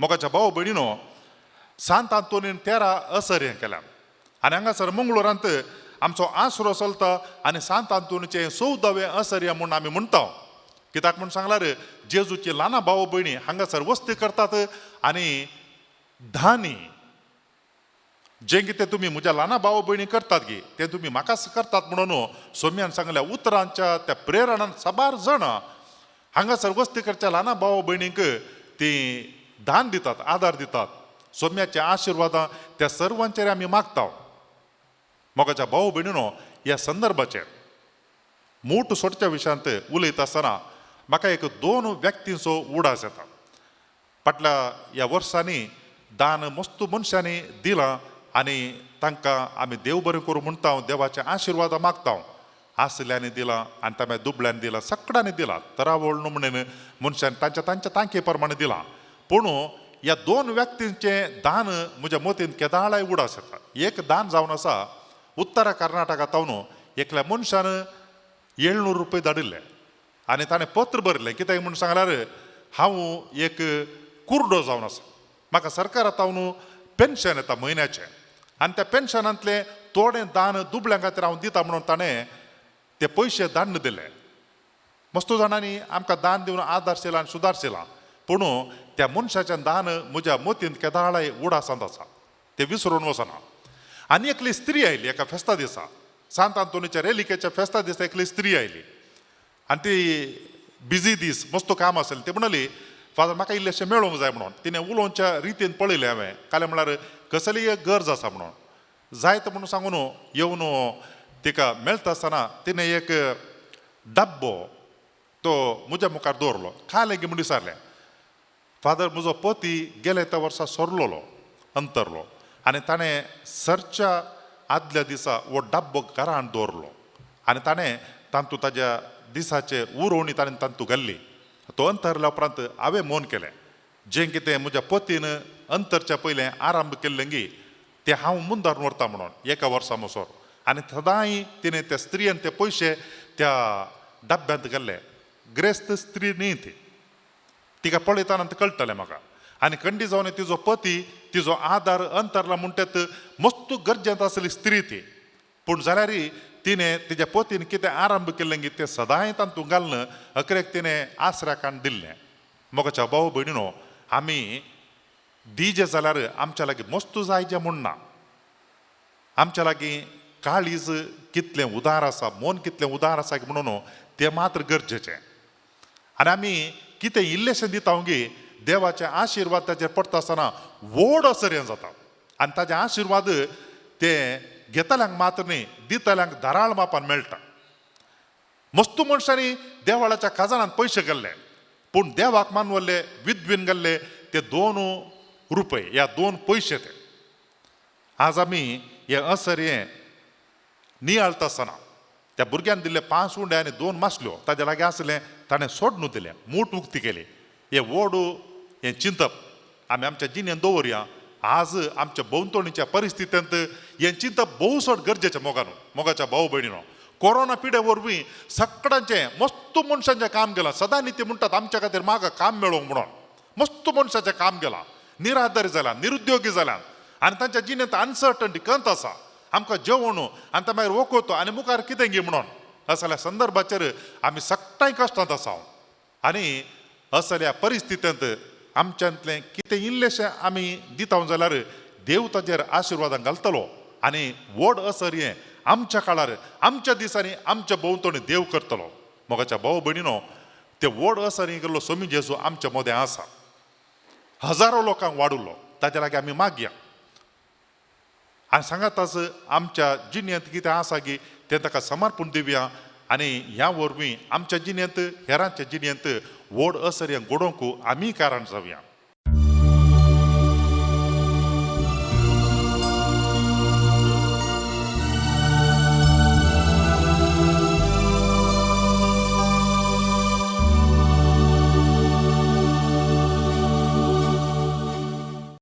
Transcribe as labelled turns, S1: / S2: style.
S1: मोगाच्या भाऊ भयणीनो सांत आंतोनीन 13 असर हें केल्या आनी हांगासर मंगळुरांत आमचो आसरो चलता आनी सांत आंतोनीचें 14वें असर हें म्हूण आमी म्हणटा कित्याक म्हूण सांगल्यार जेजूची ल्हान भाव भयणी हांगासर वस्ती करतात आनी धानी जें कितें तुमी म्हज्या ल्हान भाव भयणी करतात गे तें तुमी म्हाकाच करतात म्हणून सोम्यान सांगल्या उतरांच्या त्या प्रेरणान साबार जाण हांगासर वस्ती करच्या ल्हान भाव भयणींक ती दान दितात आदार दितात सोम्याचे आशिर्वादां त्या सर्वांचेर आमी मागता मोगाच्या भाव भयणीनो ह्या संदर्भाचेर मूठ सोडच्या विशयांत उलयता आसतना म्हाका एक 2 व्यक्तींचो उडास येता फाटल्या ह्या वर्सांनी दान मस्तू मनशांनी दिलां आनी तांकां आमी देव बरें करूं म्हणटा देवाचे आशिर्वाद मागता आसल्यांनी दिलां आनी तांबे दुबळ्यांनी दिलां सगळ्यांनी दिलां तरावळ म्हणून मनशांनी तांच्या तांके प्रमाणे दिलां पूण ह्या 2 व्यक्तींचें दान म्हज्या मतीन केदाळाय उडास येता एक दान जावन आसा उत्तर कर्नाटकांत एकल्या मनशान 700 रुपये धाडिल्ले आनी ताणें पत्र बरयलें कित्याक म्हूण सांगल्यार हांव एक कुर्डो जावन आसा म्हाका सरकारांत पेन्शन येता म्हयन्याचें आनी त्या पेन्शनांतलें थोडें दान दुबळ्यां खातीर हांव दिता म्हणून ताणें ते पयशे धाडून दिले मस्तू जाणांनी आमकां दान दिवन आदारशिलां आनी सुदारशिलां पूण त्या मनशाचें दान म्हज्या मतीन केदाळाय उडासांत आसा तें विसरून वचना आनी एकली स्त्री आयली एका फेस्ता दिसा सांत आंतोनीच्या रेलिकेच्या फेस्ता दिसा एकली स्त्री आयली आनी ती बिजी दीस मस्तू काम आसलें ती म्हणली फादर म्हाका इल्लेशें मेळोंक जाय म्हणून तिणें उलोवच्या रितीन पळयलें हांवें काले म्हळ्यार कसली एक गरज आसा म्हणून जायत म्हणून सांगून येवन तिका मेळटा आसतना तिणें एक डब्बो तो म्हज्या मुखार दवरलो खालें गी म्हूण विचारलें फादर म्हजो पती गेले त्या वर्सा सरलोलो अंतरलो आनी ताणें सरच्या आदल्या दिसा हो डब्बो घरांत दवरलो आनी ताणें तांतू ताज्या दिसाचे उरोवणी ताणें तांतू घाल्ली तो अंतरल्या उपरांत हांवें मोन केलें जें कितें म्हज्या पतीन अंतरच्या पयलें आरंभ केल्लें गी तें हांव मुंदारून व्हरता म्हणून एका वर्सा मसोर आनी सदांय तिणें त्या स्त्रियेन ते पयशे त्या डब्यांत घाल्ले ग्रेस्त स्त्री न्ही ती तिका पळयतना कळटलें म्हाका आनी खंडी जावन तिजो पती तिजो आदार अंतरला म्हणटात मस्तू गरजेंत आसली स्त्री ती पूण जाल्यारय तिणें तिच्या पतीन कितें आरंभ केल्लें गी तें सदांय तांतू घालन अकरेक तिणें आसऱ्याकान दिल्लें मोगाच्या भाव भयणीनो आमी दिजे जाल्यार आमच्या लागीं मस्तू जाय जें म्हणना आमच्या लागीं काळीज कितलें उदार आसा मन कितलें उदार आसा म्हणून तें मात्र गरजेचें आनी आमी कितें इल्लेशें दिता गे देवाचे आशिर्वाद ताचेर पडटा आसतना व्हड असर हें जाता आनी ताजे आशिर्वाद ते घेतल्यांक मात्र न्ही दितल्यांक धाराळ मापान मेळटा मस्तू मनशांनी देवाळाच्या खजानांत पयशे घाल्ले पूण देवाक मानवल्ले विद्वीन घाल्ले ते 2 रुपये या 2 पयशे ते आज आमी हे असर हें नियाळटा आसतना त्या भुरग्यान दिल्ले 5 उंडे आनी 2 मासल्यो ताजे लागीं आसलें ताणें सोडून दिलें मूठ उक्ती केली हे व्हड हें चिंतप आमी आमच्या जिणेंत दवरया आज आमच्या भोंवतणीच्या परिस्थितींत हें चिंतप भोव चड गरजेचें मोगाच्या भाव भयणीनो कोरोना पिडे वरवीं सगळ्यांचें मस्तू मनशांचें काम केलां सदांच ते म्हणटात आमच्या खातीर म्हाका काम मेळोंक म्हणून मस्तू मनशाचें काम केलां निराधारी जाल्यात निरुद्योगी जाल्यात आनी तांच्या जिणेंत अनसर्टनिटी कंत आसा आमकां जेवण आनी तां मागीर वखद आनी मुखार कितें गे म्हणून असल्या संदर्भाचेर आमी सगळ्यां कश्टांत आसा आनी असल्या परिस्थितींत आमच्यांतलें कितें इल्लेशें आमी दिता जाल्यार देव ताचेर आशिर्वादां घालतलो आनी व्हड असर हें आमच्या काळार आमच्या दिसांनी आमच्या भोंवतणी देव करतलो मोगाच्या भाव भयणीनो ते व्हड असर हें केल्लो स्वामी जेजू आमच्या मदें आसा हजारो लोकांक वाडुल्लो ताचे लागीं आमी मागया आनी सांगाताच आमच्या जिणेंत कितें आसा गी तें ताका समर्पण दिवया आनी ह्या वरवीं आमच्या जिणेंत हेरांच्या जिणेंत व्हड असर हें घडोवंक आमी कारण जावया